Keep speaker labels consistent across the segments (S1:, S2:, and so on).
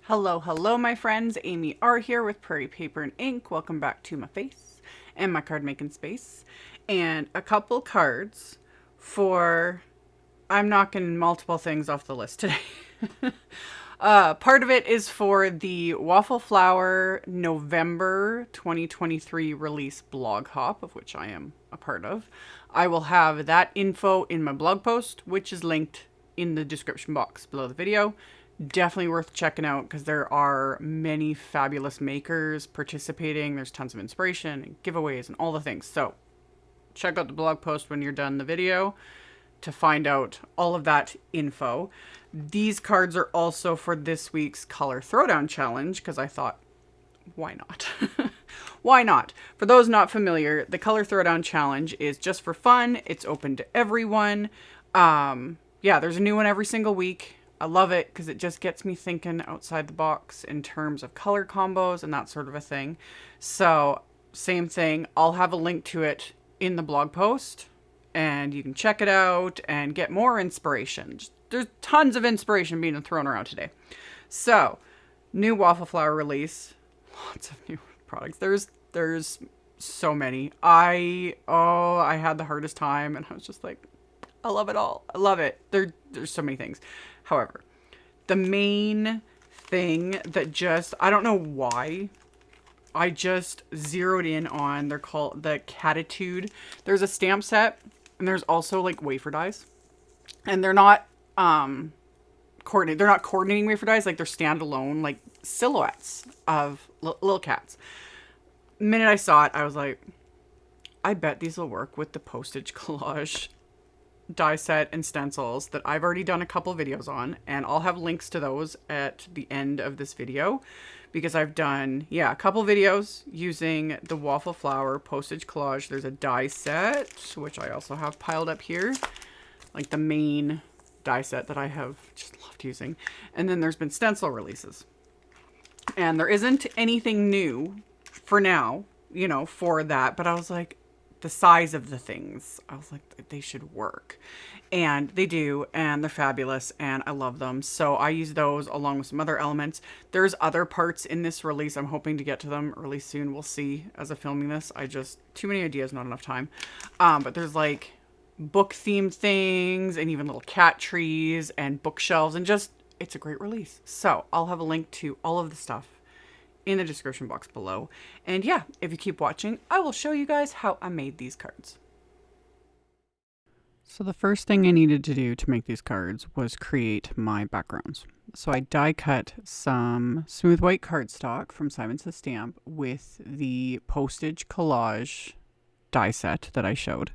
S1: Hello, hello, my friends. AmyR here with Prairie Paper and Ink. Welcome back to my face and my card making space. And a couple cards for... I'm knocking multiple things off the list today. Part of it is for the Waffle Flower November 2023 release blog hop, of which I am a part of. I will have that info in my blog post, which is linked in the description box below the video. Definitely worth checking out because there are many fabulous makers participating. There's tons of inspiration and giveaways and all the things. So check out the blog post when you're done the video to find out all of that info. These cards are also for this week's Color Throwdown Challenge because I thought, why not? Why not? For those not familiar, the Color Throwdown Challenge is just for fun. It's open to everyone. Yeah, there's a new one every single week. I love it because it just gets me thinking outside the box in terms of color combos and that sort of a thing. So same thing. I'll have a link to it in the blog post and you can check it out and get more inspiration. There's tons of inspiration being thrown around today. So new Waffle Flower release, lots of new products. There's so many. I had the hardest time and I was just like, I love it all. I love it. There's so many things. However, the main thing that just, I don't know why, I just zeroed in on, they're called the Cattitude. There's a stamp set and there's also like wafer dies. And they're not coordinating. They're not coordinating wafer dies, like they're standalone like silhouettes of little cats. The minute I saw it, I was like, I bet these will work with the Postage Collage die set and stencils that I've already done a couple videos on, and I'll have links to those at the end of this video because I've done a couple videos using the Waffle Flower Postage Collage. There's a die set which I also have piled up here, like the main die set that I have just loved using, and then there's been stencil releases, and there isn't anything new for now, you know, for that, but I was like, the size of the things, I was like, they should work. And they do, and they're fabulous, and I love them. So I use those along with some other elements. There's other parts in this release. I'm hoping to get to them really soon. We'll see as I'm filming this. Too many ideas, not enough time. But there's like book themed things and even little cat trees and bookshelves, and just, it's a great release. So I'll have a link to all of the stuff in the description box below. And yeah, if you keep watching, I will show you guys how I made these cards. So the first thing I needed to do to make these cards was create my backgrounds. So I die cut some smooth white cardstock from Simon Says Stamp with the Postage Collage die set that I showed.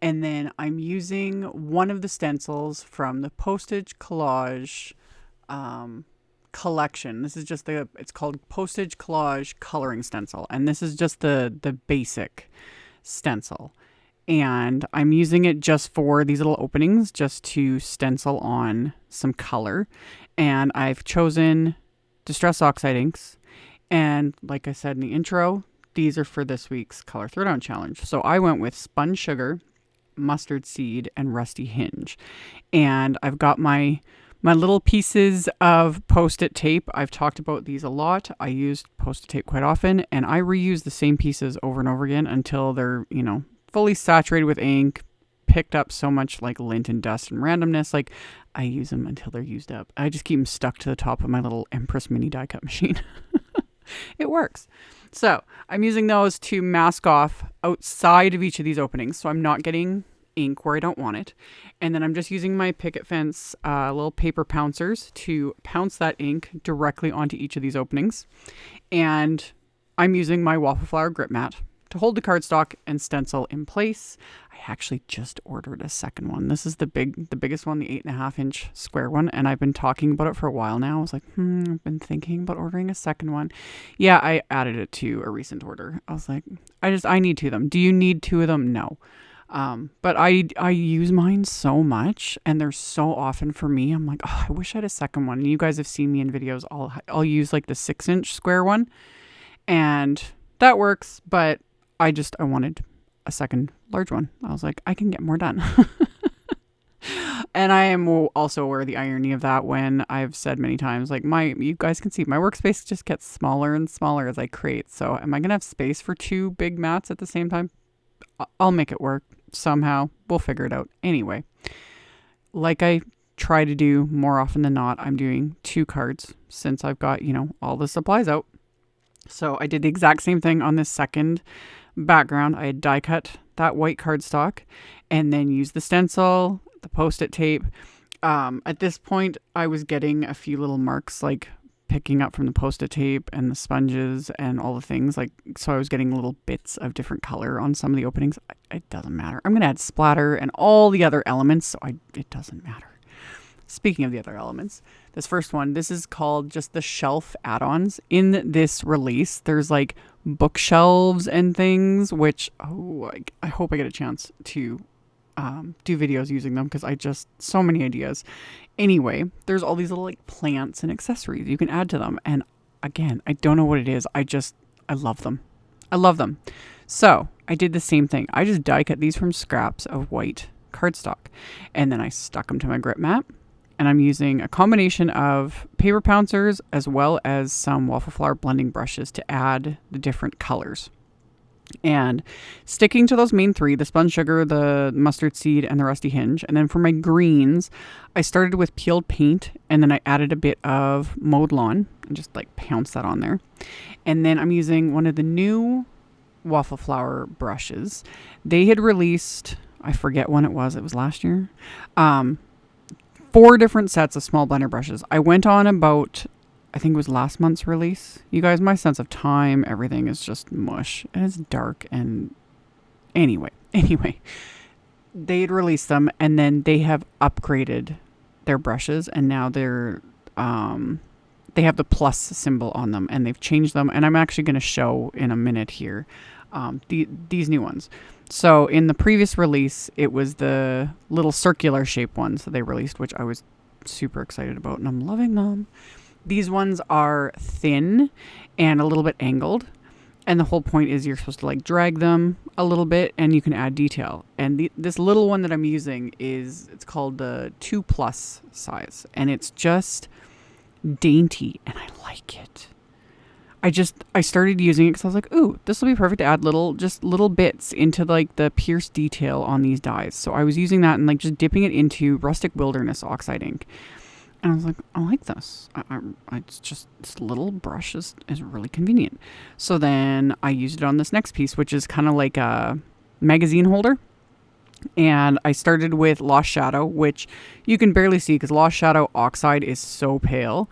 S1: And then I'm using one of the stencils from the Postage Collage collection. This is just it's called Postage Collage Coloring Stencil, and this is just the basic stencil, and I'm using it just for these little openings, just to stencil on some color. And I've chosen Distress Oxide inks, and like I said in the intro, these are for this week's Color Throwdown Challenge. So I went with Spun Sugar, Mustard Seed, and Rusty Hinge, and I've got my little pieces of Post-it tape. I've talked about these a lot. I use Post-it tape quite often, and I reuse the same pieces over and over again until they're, you know, fully saturated with ink, picked up so much like lint and dust and randomness. Like, I use them until they're used up. I just keep them stuck to the top of my little Empress mini die cut machine. It works. So I'm using those to mask off outside of each of these openings, so I'm not getting ink where I don't want it. And then I'm just using my Picket fence little paper pouncers to pounce that ink directly onto each of these openings. And I'm using my Waffle Flower grip mat to hold the cardstock and stencil in place. I actually just ordered a second one. This is the biggest one, the 8.5 inch square one, and I've been talking about it for a while now. I was like, I've been thinking about ordering a second one. Yeah, I added it to a recent order. I was like, I need two of them. Do you need two of them? No. But I use mine so much, and they're so often for me. I'm like, I wish I had a second one. And you guys have seen me in videos. I'll use like the 6 inch square one, and that works. But I wanted a second large one. I was like, I can get more done. And I am also aware of the irony of that when I've said many times, like you guys can see my workspace just gets smaller and smaller as I create. So am I going to have space for 2 big mats at the same time? I'll make it work somehow. We'll figure it out. Anyway, like I try to do more often than not, I'm doing 2 cards since I've got, all the supplies out. So I did the exact same thing on this second background. I had die cut that white cardstock and then used the stencil, the Post-it tape. At this point, I was getting a few little marks, like picking up from the Post-it tape and the sponges and all the things. So I was getting little bits of different color on some of the openings. It doesn't matter. I'm going to add splatter and all the other elements, so it doesn't matter. Speaking of the other elements, this first one, this is called just the shelf add-ons. In this release, there's like bookshelves and things, which, I hope I get a chance to do videos using them because so many ideas. Anyway, there's all these little like plants and accessories you can add to them. And again, I don't know what it is. I love them. I love them. So I did the same thing. I just die cut these from scraps of white cardstock and then I stuck them to my grip mat. And I'm using a combination of paper pouncers as well as some Waffle Flower blending brushes to add the different colors. And sticking to those main 3, the spun sugar, the mustard seed, and the rusty hinge. And then for my greens, I started with peeled paint and then I added a bit of mowed lawn and just like pounced that on there. And then I'm using one of the new Waffle Flower brushes. They had released, I forget when it was last year. 4 different sets of small blender brushes. I went on about, I think it was last month's release. You guys, my sense of time, everything is just mush. And it's dark and anyway, they had released them and then they have upgraded their brushes and now they have the plus symbol on them and they've changed them. And I'm actually going to show in a minute here these new ones. So in the previous release, it was the little circular shape ones that they released, which I was super excited about and I'm loving them. These ones are thin and a little bit angled. And the whole point is you're supposed to like drag them a little bit and you can add detail. And this little one that I'm using it's called the 2+ size and it's just dainty and I like it. I started using it because I was like, ooh, this will be perfect to add little bits into like the pierced detail on these dies. So I was using that and like just dipping it into Rustic Wilderness Oxide ink. And I was like, I like this. It's just, this little brush is really convenient. So then I used it on this next piece, which is kind of like a magazine holder. And I started with Lost Shadow, which you can barely see because Lost Shadow Oxide is so pale.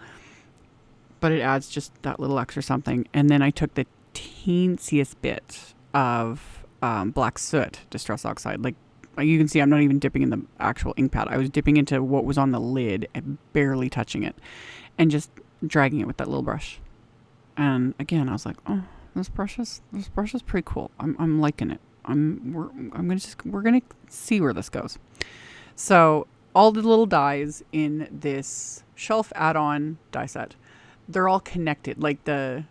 S1: But it adds just that little extra something. And then I took the teensiest bit of Black Soot Distress Oxide. Like you can see, I'm not even dipping in the actual ink pad. I was dipping into what was on the lid and barely touching it. And just dragging it with that little brush. And again, I was like, oh, this brush is pretty cool. I'm liking it. We're gonna see where this goes. So all the little dies in this shelf add-on die set, they're all connected. Like the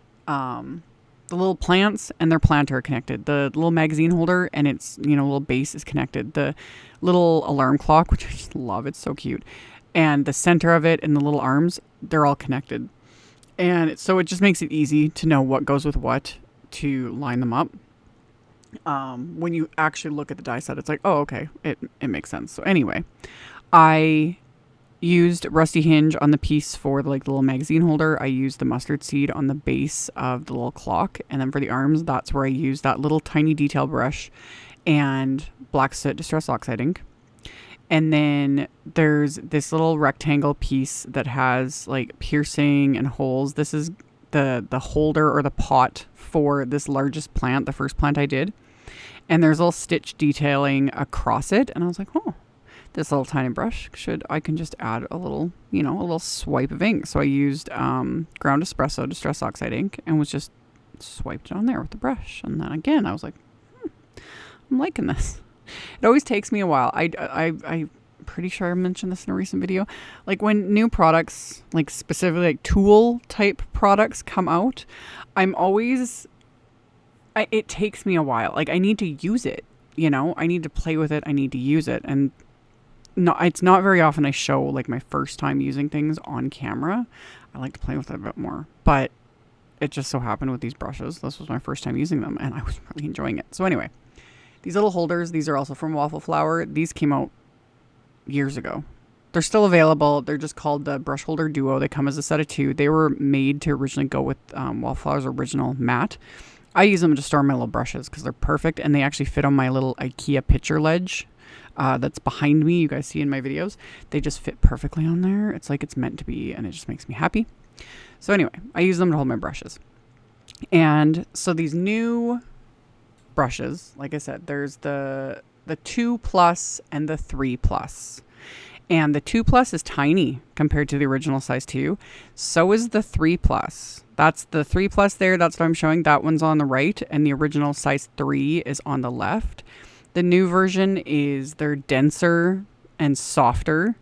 S1: little plants and their planter are connected. The little magazine holder and its little base is connected. The little alarm clock, which I just love, it's so cute, and the center of it and the little arms, they're all connected. And so it just makes it easy to know what goes with what to line them up. When you actually look at the die set, it's like, oh, okay, it makes sense. So anyway, I used Rusty Hinge on the piece for the little magazine holder. I used the mustard seed on the base of the little clock. And then for the arms, that's where I used that little tiny detail brush and Black Soot Distress Oxide ink. And then there's this little rectangle piece that has like piercing and holes. This is the holder or the pot for this largest plant, the first plant I did. And there's a little stitch detailing across it. And I was like, oh, this little tiny brush I can just add a little, a little swipe of ink. So I used Ground Espresso Distress Oxide ink and was just swiped it on there with the brush. And then again, I was like, I'm liking this. It always takes me a while. I'm pretty sure I mentioned this in a recent video. Like when new products, like specifically like tool type products come out, it takes me a while. Like I need to use it, I need to play with it. I need to use it. And no, it's not very often I show like my first time using things on camera. I like to play with it a bit more, but it just so happened with these brushes, this was my first time using them and I was really enjoying it. So anyway, these little holders, these are also from Waffle Flower. These came out years ago. They're still available. They're just called the Brush Holder Duo. They come as a set of 2. They were made to originally go with Waffle Flower's original mat. I use them to store my little brushes because they're perfect and they actually fit on my little IKEA picture ledge that's behind me. You guys see in my videos. They just fit perfectly on there. It's like it's meant to be and it just makes me happy. So anyway, I use them to hold my brushes. And so these new brushes, like I said, there's the 2 Plus and the 3 Plus. And the 2 Plus is tiny compared to the original size 2. So is the 3 Plus. That's the 3 Plus there. That's what I'm showing. That one's on the right. And the original size 3 is on the left. The new version is they're denser and softer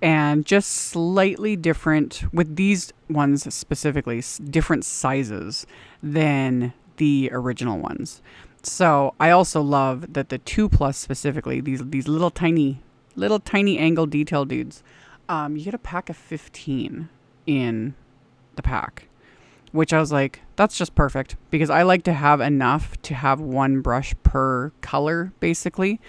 S1: and just slightly different with these ones specifically, different sizes than the original ones. So I also love that the 2 Plus specifically, these little tiny angle detail dudes, you get a pack of 15 in the pack, which I was like, that's just perfect because I like to have enough to have one brush per color, basically.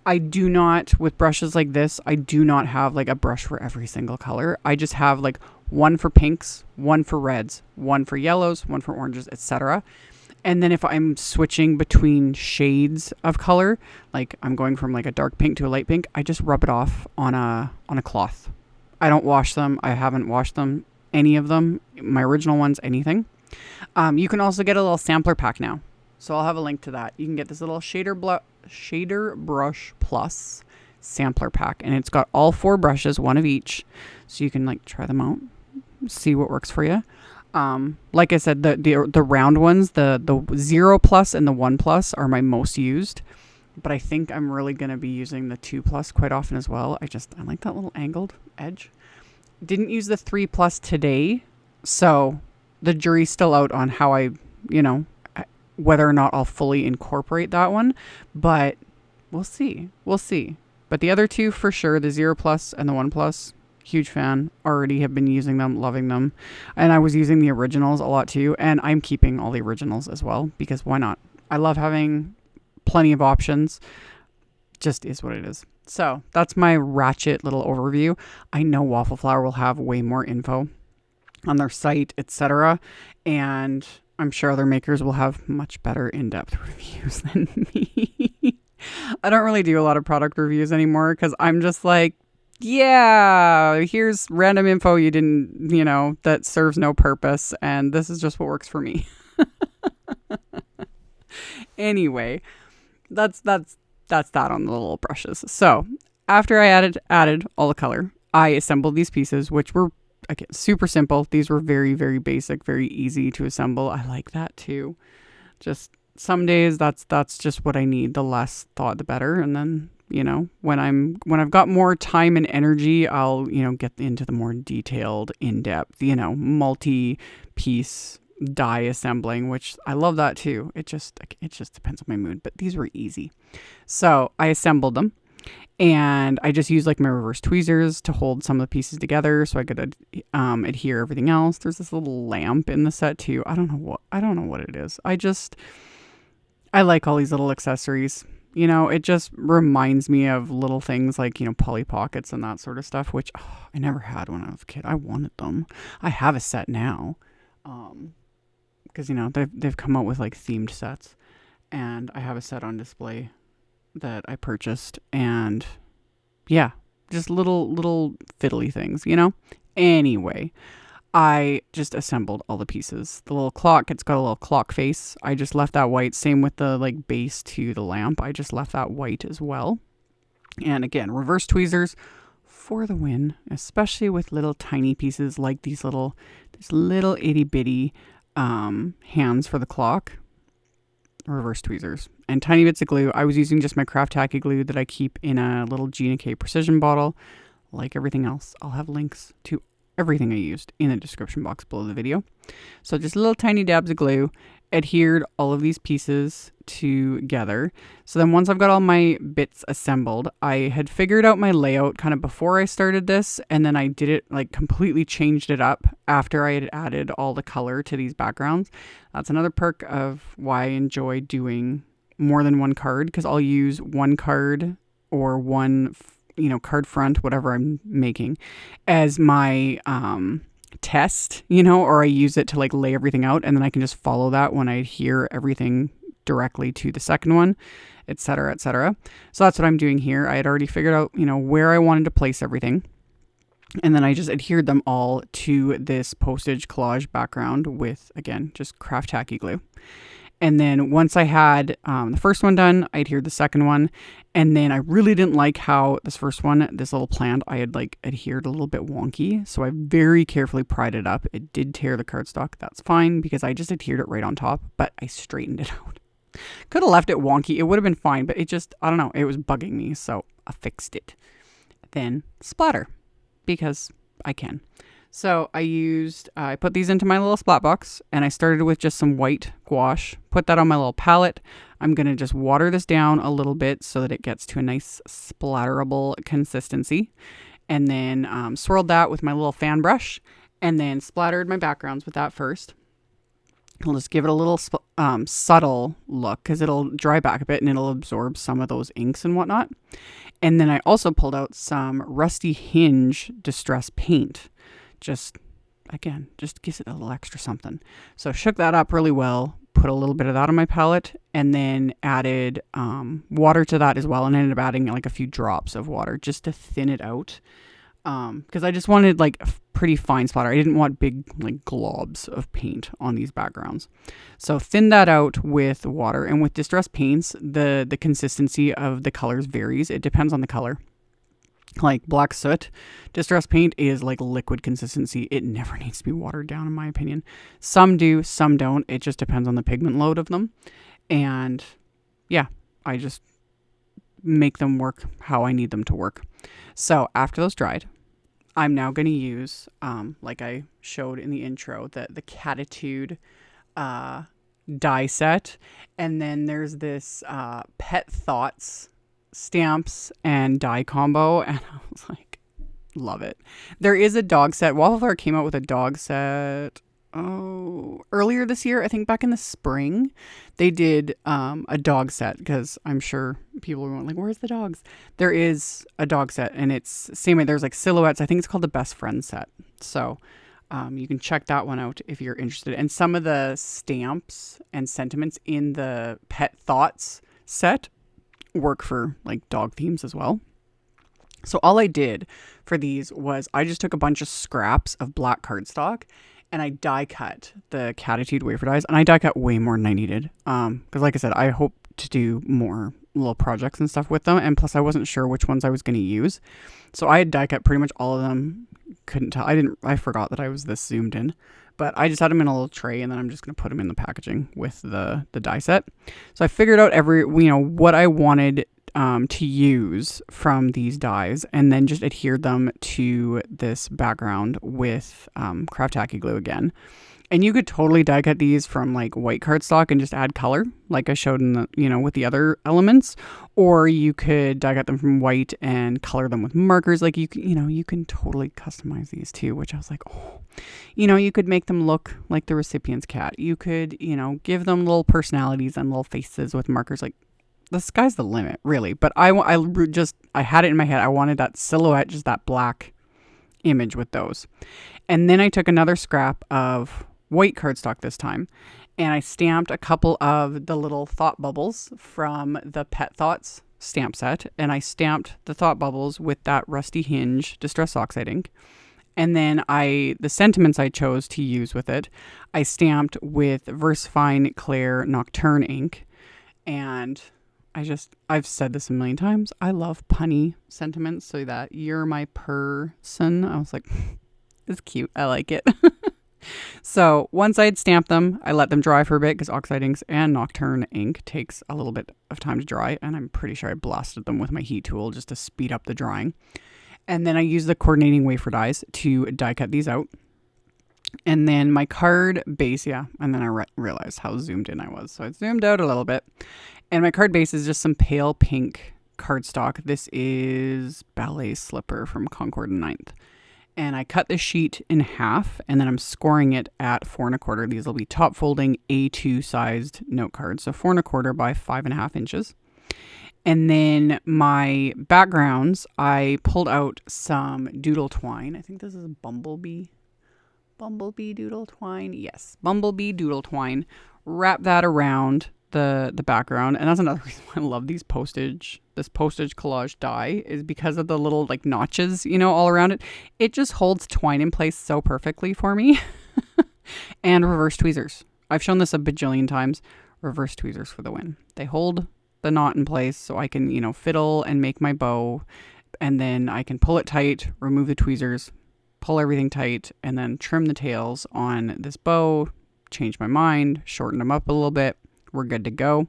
S1: I do not, with brushes like this, I do not have like a brush for every single color. I just have like one for pinks, one for reds, one for yellows, one for oranges, etc. And then if I'm switching between shades of color, like I'm going from like a dark pink to a light pink, I just rub it off on a cloth. I don't wash them. I haven't washed them, any of them, my original ones, anything. You can also get a little sampler pack now. So I'll have a link to that. You can get this little Shader Brush Plus sampler pack. And it's got all 4 brushes, one of each. So you can like try them out, see what works for you. Like I said, the round ones, the 0 Plus and the 1 Plus are my most used. But I think I'm really going to be using the 2 Plus quite often as well. I like that little angled edge. Didn't use the 3 Plus today. So the jury's still out on how whether or not I'll fully incorporate that one, but we'll see. But the other 2 for sure, the 0 Plus and the 1 Plus, huge fan, already have been using them, loving them. And I was using the originals a lot too. And I'm keeping all the originals as well, because why not? I love having plenty of options. Just is what it is. So that's my ratchet little overview. I know Waffle Flower will have way more info on their site, etc. And I'm sure other makers will have much better in-depth reviews than me. I don't really do a lot of product reviews anymore because I'm just like, yeah, here's random info you didn't, that serves no purpose. And this is just what works for me. Anyway, that's that on the little brushes. So after I added all the color, I assembled these pieces, which were, again, super simple. These were very, very basic, very easy to assemble. I like that too. Just some days that's just what I need. The less thought, the better. And then, when I've got more time and energy, I'll, get into the more detailed, in-depth, multi-piece die assembling, which I love that too. It just depends on my mood, but these were easy. So I assembled them. And I just used like my reverse tweezers to hold some of the pieces together so I could adhere everything else. There's this little lamp in the set too. I don't know what it is. I like all these little accessories. It just reminds me of little things like, Polly Pockets and that sort of stuff, which I never had when I was a kid. I wanted them. I have a set now. Because, they've come out with like themed sets, and I have a set on display that I purchased, and yeah, just little fiddly things, Anyway, I just assembled all the pieces. The little clock, it's got a little clock face. I just left that white. Same with the like base to the lamp. I just left that white as well. And again, reverse tweezers for the win, especially with little tiny pieces like these little itty bitty hands for the clock. Reverse tweezers and tiny bits of glue. I was using just my craft tacky glue that I keep in a little Gina K precision bottle. Like everything else, I'll have links to everything I used in the description box below the video. So just little tiny dabs of glue, adhered all of these pieces together. So then once I've got all my bits assembled, I had figured out my layout kind of before I started this, and then I did it, like completely changed it up after I had added all the color to these backgrounds. That's another perk of why I enjoy doing more than one card, because I'll use one card or one, card front, whatever I'm making, as my test, or I use it to like lay everything out, and then I can just follow that when I adhere everything directly to the second one, etc., etc. So that's what I'm doing here. I had already figured out, where I wanted to place everything, and then I just adhered them all to this Postage Collage background with, again, just craft tacky glue. And then once I had the first one done, I adhered the second one. And then I really didn't like how this first one, this little plant, I had like adhered a little bit wonky. So I very carefully pried it up. It did tear the cardstock. That's fine because I just adhered it right on top, but I straightened it out. Could have left it wonky. It would have been fine, but it just, I don't know, it was bugging me. So I fixed it. Then splatter, because I can. So I put these into my little splat box, and I started with just some white gouache, put that on my little palette. I'm going to just water this down a little bit so that it gets to a nice splatterable consistency. And then swirled that with my little fan brush, and then splattered my backgrounds with that first. I'll just give it a little subtle look because it'll dry back a bit and it'll absorb some of those inks and whatnot. And then I also pulled out some Rusty Hinge Distress Paint. Just gives it a little extra something. So shook that up really well, put a little bit of that on my palette, and then added water to that as well, and ended up adding like a few drops of water just to thin it out. Because I just wanted like a pretty fine splatter. I didn't want big like globs of paint on these backgrounds. So thin that out with water. And with distress paints, the consistency of the colors varies. It depends on the color. Like black soot distress paint is like liquid consistency. It never needs to be watered down, in my opinion. Some do, some don't. It just depends on the pigment load of them. And yeah, I just make them work how I need them to work. So after those dried, I'm now going to use, like I showed in the intro, the Cattitude die set. And then there's this Pet Thoughts stamps and die combo, and I was like, love it. There is a dog set. Waffle Flower came out with a dog set earlier this year. I think back in the spring they did a dog set, because I'm sure people were like, where's the dogs? There is a dog set, and it's same way. There's like silhouettes. I think it's called the Best Friend set. So you can check that one out if you're interested. And some of the stamps and sentiments in the Pet Thoughts set work for like dog themes as well. So all I did for these was I just took a bunch of scraps of black cardstock and I die cut the Cattitude wafer dies, and I die cut way more than I needed. Because like I said, I hope to do more little projects and stuff with them, and plus I wasn't sure which ones I was going to use. So I had die cut pretty much all of them. Couldn't tell. I forgot that I was this zoomed in. But I just had them in a little tray, and then I'm just going to put them in the packaging with the die set. So I figured out what I wanted to use from these dies, and then just adhered them to this background with craft tacky glue again. And you could totally die cut these from like white cardstock and just add color, like I showed in the, with the other elements, or you could die cut them from white and color them with markers. Like you can totally customize these too, which I was like, oh, you could make them look like the recipient's cat. You could, give them little personalities and little faces with markers. Like the sky's the limit, really. But I had it in my head. I wanted that silhouette, just that black image with those. And then I took another scrap of white cardstock this time, and I stamped a couple of the little thought bubbles from the Pet Thoughts stamp set, and I stamped the thought bubbles with that Rusty Hinge Distress Oxide ink. And then the sentiments I chose to use with it, I stamped with VersaFine Claire Nocturne ink. And I've said this a million times, I love punny sentiments, so that you're my person, I was like, it's cute, I like it. So once I had stamped them, I let them dry for a bit, because Oxide inks and Nocturne ink takes a little bit of time to dry, and I'm pretty sure I blasted them with my heat tool just to speed up the drying. And then I used the coordinating wafer dies to die cut these out. And then my card base, yeah, and then I realized how zoomed in I was. So I zoomed out a little bit. And my card base is just some pale pink cardstock. This is Ballet Slipper from Concord and Ninth. And I cut the sheet in half, and then I'm scoring it at 4 1/4. These will be top folding A2 sized note cards. So 4 1/4 by 5.5 inches. And then my backgrounds, I pulled out some doodle twine. I think this is Bumblebee doodle twine. Yes, Bumblebee doodle twine. Wrap that around the background. And that's another reason why I love this Postage Collage die, is because of the little like notches, you know, all around it. It just holds twine in place so perfectly for me. And reverse tweezers. I've shown this a bajillion times. Reverse tweezers for the win. They hold the knot in place so I can, you know, fiddle and make my bow, and then I can pull it tight, remove the tweezers, pull everything tight, and then trim the tails on this bow, change my mind, shorten them up a little bit. We're good to go.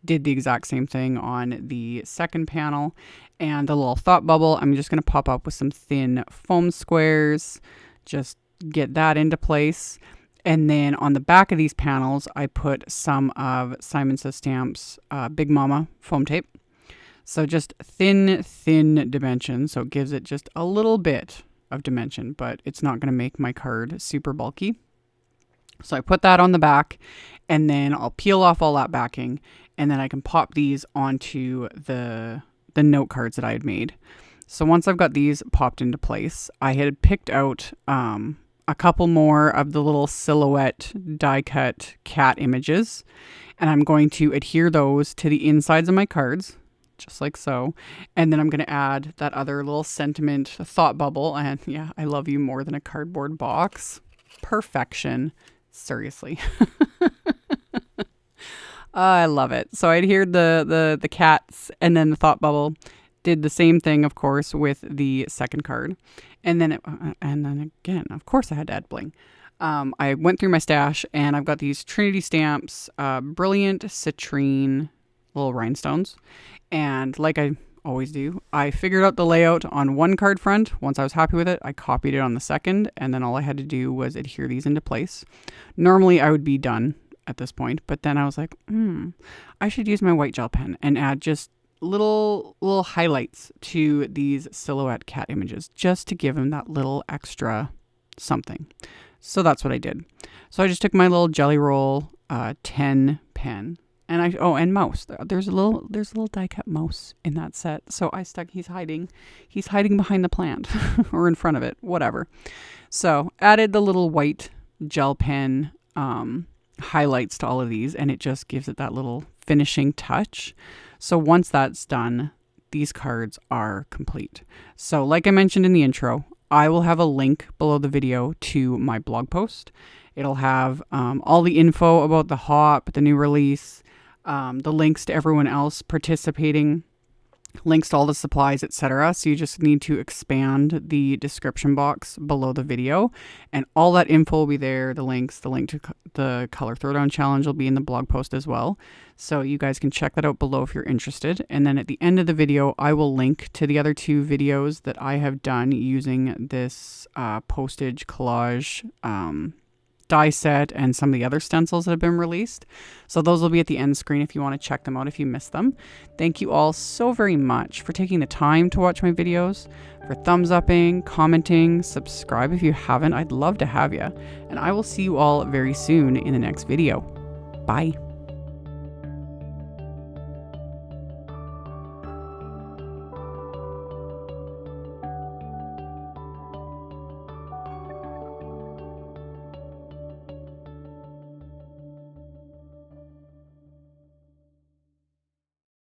S1: Did the exact same thing on the second panel. And the little thought bubble, I'm just going to pop up with some thin foam squares, just get that into place. And then on the back of these panels, I put some of Simon Says Stamp's Big Mama foam tape. So just thin dimension. So it gives it just a little bit of dimension, but it's not going to make my card super bulky. So I put that on the back, and then I'll peel off all that backing, and then I can pop these onto the note cards that I had made. So once I've got these popped into place, I had picked out a couple more of the little silhouette die cut cat images, and I'm going to adhere those to the insides of my cards, just like so. And then I'm going to add that other little sentiment thought bubble, and yeah, I love you more than a cardboard box. Perfection. Seriously. I love it. So I adhered the cats and then the thought bubble. Did the same thing, of course, with the second card. And then again, of course, I had to add bling. I went through my stash, and I've got these Trinity Stamps, Brilliant Citrine little rhinestones. And like I always do, I figured out the layout on one card front. Once I was happy with it, I copied it on the second, and then all I had to do was adhere these into place. Normally, I would be done at this point, but then I was like, I should use my white gel pen and add just little highlights to these silhouette cat images, just to give them that little extra something. So that's what I did. So I just took my little Jelly Roll 10 pen, and and mouse. There's a little die cut mouse in that set. So I stuck. He's hiding behind the plant or in front of it, whatever. So added the little white gel pen highlights to all of these, and it just gives it that little finishing touch. So once that's done, these cards are complete. So like I mentioned in the intro, I will have a link below the video to my blog post. It'll have all the info about the hop, the new release, the links to everyone else participating, links to all the supplies, etc. So you just need to expand the description box below the video, and all that info will be there. The link to the color throwdown challenge will be in the blog post as well. So you guys can check that out below if you're interested. And then at the end of the video, I will link to the other 2 videos that I have done using this Postage Collage die set and some of the other stencils that have been released. So those will be at the end screen if you want to check them out if you missed them. Thank you all so very much for taking the time to watch my videos, for thumbs upping, commenting, subscribe if you haven't. I'd love to have you. And I will see you all very soon in the next video. Bye.